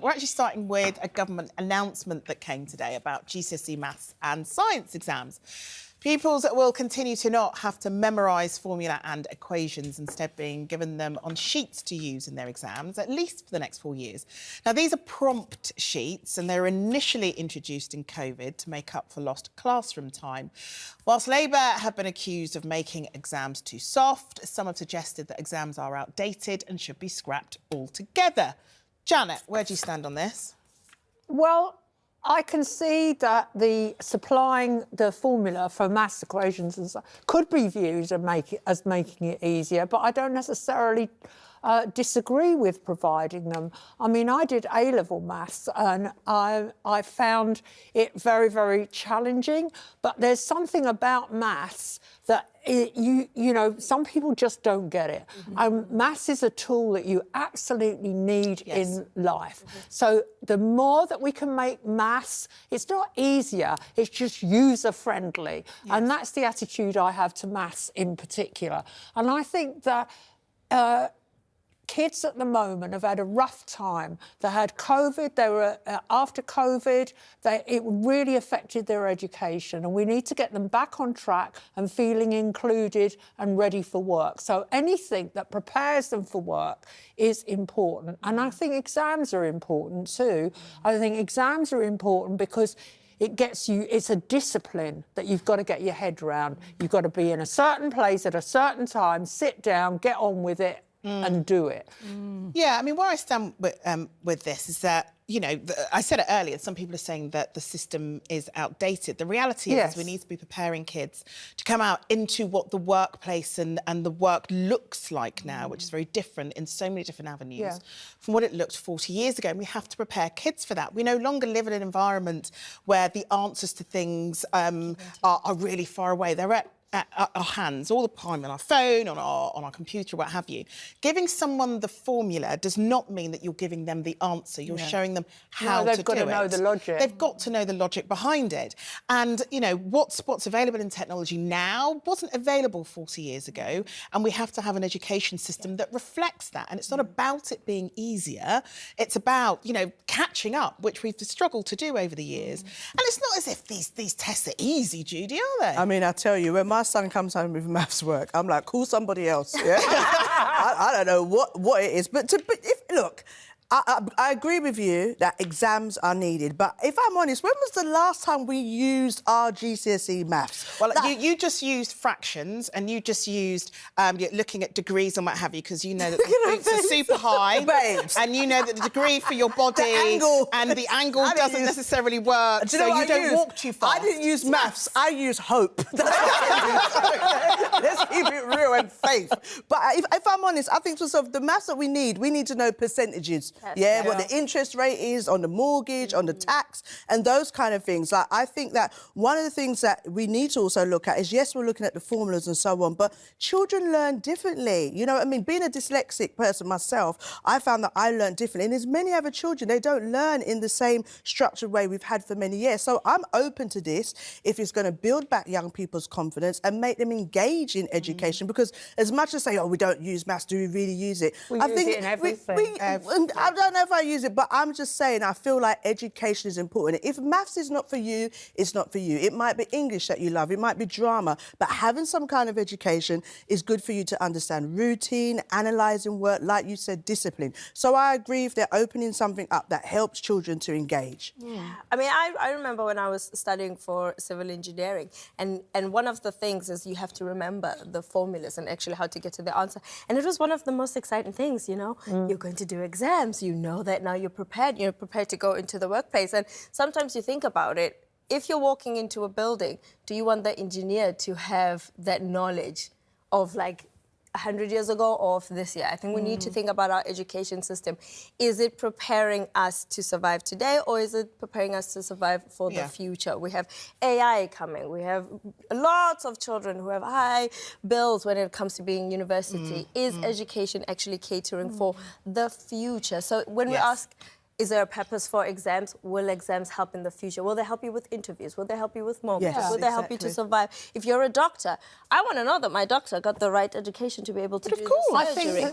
We're actually starting with a government announcement that came today about GCSE maths and science exams. Pupils will continue to not have to memorise formula and equations, instead being given them on sheets to use in their exams, at least for the next 4 years. Now, these are prompt sheets, and they were initially introduced in COVID to make up for lost classroom time. Whilst Labour have been accused of making exams too soft, some have suggested that exams are outdated and should be scrapped altogether. Janet, where do you stand on this? Well, I can see that supplying the formula for maths equations and could be viewed as making it easier, but I don't necessarily disagree with providing them. I mean, I did A-level maths and I found it very, very challenging, but there's something about maths that you know, some people just don't get it. Maths is a tool that you absolutely need in life. So the more that we can make maths, it's not easier, it's just user-friendly. And that's the attitude I have to maths in particular. And I think that kids at the moment have had a rough time. They had COVID, they were after COVID, it really affected their education, and we need to get them back on track and feeling included and ready for work. So anything that prepares them for work is important. And I think exams are important too. I think exams are important because it gets you, it's a discipline that you've got to get your head around. You've got to be in a certain place at a certain time, sit down, get on with it, and do it. Yeah, I mean, where I stand with this is that, you know, I said it earlier, some people are saying that the system is outdated. The reality is we need to be preparing kids to come out into what the workplace and the work looks like now, which is very different in so many different avenues from what it looked 40 years ago. And we have to prepare kids for that. We no longer live in an environment where the answers to things are really far away. They're at our hands all the time, on our phone, on our computer, what have you. Giving someone the formula does not mean that you're giving them the answer. You're showing them how to do it. They've got to know the logic. They've got to know the logic behind it. And, you know, what's available in technology now wasn't available 40 years ago, and we have to have an education system that reflects that. And it's not about it being easier. It's about, you know, catching up, which we've struggled to do over the years. And it's not as if these tests are easy, Judy, are they? I mean, I tell you, when my son comes home with maths work, I'm like, call somebody else. Yeah? I don't know what it is, but look, I agree with you that exams are needed, but if I'm honest, when was the last time we used our GCSE maths? Well, you just used fractions and you just used looking at degrees and what have you, because you know that the boots are super high, and you know that the degree for your body and the angle doesn't necessarily work, so you don't walk too fast. I didn't use maths, I used hope. Let's keep it real and faith. But if I'm honest, I think for the maths that we need to know percentages. What the interest rate is on the mortgage, on the tax, and those kind of things. Like, I think that one of the things that we need to also look at is, yes, we're looking at the formulas and so on, but children learn differently. You know what I mean? Being a dyslexic person myself, I found that I learned differently. And as many other children, they don't learn in the same structured way we've had for many years. So I'm open to this if it's going to build back young people's confidence and make them engage in education, because as much as say, oh, we don't use maths, do we really use it? I think it in everything. I don't know if I use it, but I'm just saying I feel like education is important. If maths is not for you, it's not for you. It might be English that you love, it might be drama, but having some kind of education is good for you to understand routine, analysing work, like you said, discipline. So I agree if they're opening something up that helps children to engage. I mean, I remember when I was studying for civil engineering, and one of the things is you have to remember the formulas and actually how to get to the answer. And it was one of the most exciting things, you know. You're going to do exams, you know that now you're prepared to go into the workplace. And sometimes you think about it, if you're walking into a building, do you want the engineer to have that knowledge of like 100 years ago or of this year? I think we need to think about our education system. Is it preparing us to survive today, or is it preparing us to survive for the future? We have AI coming. We have lots of children who have high bills when it comes to being university. Is education actually catering for the future? So when we ask, is there a purpose for exams? Will exams help in the future? Will they help you with interviews? Will they help you with mortgages? Yes, Will they help you to survive? If you're a doctor, I want to know that my doctor got the right education to be able to do the surgery.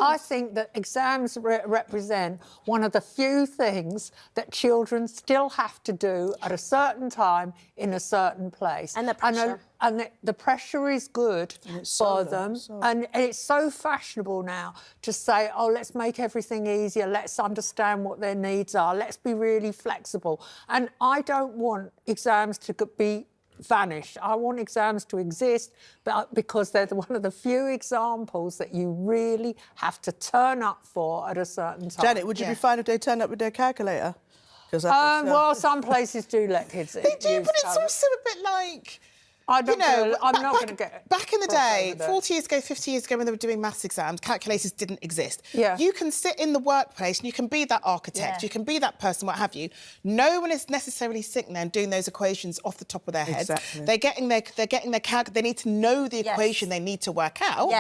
I think that exams represent one of the few things that children still have to do at a certain time in a certain place. And the pressure. And the pressure is good for them. And it's so fashionable now to say, oh, let's make everything easier, let's understand what their needs are, let's be really flexible. And I don't want exams to be vanished. I want exams to exist, but because they're one of the few examples that you really have to turn up for at a certain time. Janet, would you be fine if they turned up with their calculator? Well, some places do let kids They do, but it's also a bit like... I'm not going to get... Back in the day, 40 years ago, 50 years ago, when they were doing maths exams, calculators didn't exist. Yeah. You can sit in the workplace and you can be that architect, you can be that person, what have you. No one is necessarily sitting there and doing those equations off the top of their heads. Exactly. They're getting their they need to know the equation they need to work out,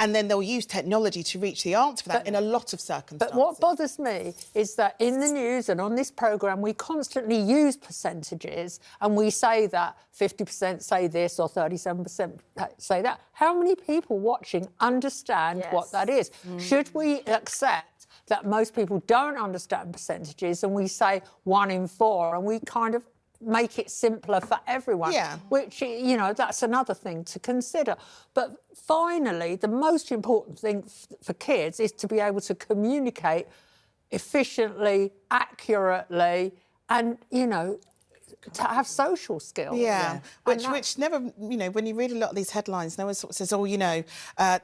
and then they'll use technology to reach the answer for that in a lot of circumstances. But what bothers me is that in the news and on this programme, we constantly use percentages and we say that 50% say this or 37% say that. How many people watching understand what that is? Should we accept that most people don't understand percentages and we say 1 in 4 and we kind of make it simpler for everyone? Which, you know, that's another thing to consider. But finally, the most important thing for kids is to be able to communicate efficiently, accurately, and, you know, to have social skills. Which never, you know, when you read a lot of these headlines, no one sort of says, oh, you know,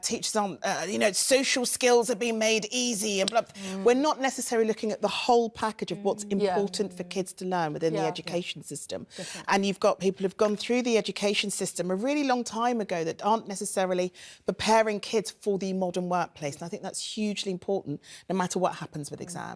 teachers aren't, you know, social skills are being made easy and blah, blah. We're not necessarily looking at the whole package of what's important for kids to learn within the education system. And you've got people who've gone through the education system a really long time ago that aren't necessarily preparing kids for the modern workplace. And I think that's hugely important, no matter what happens with exams.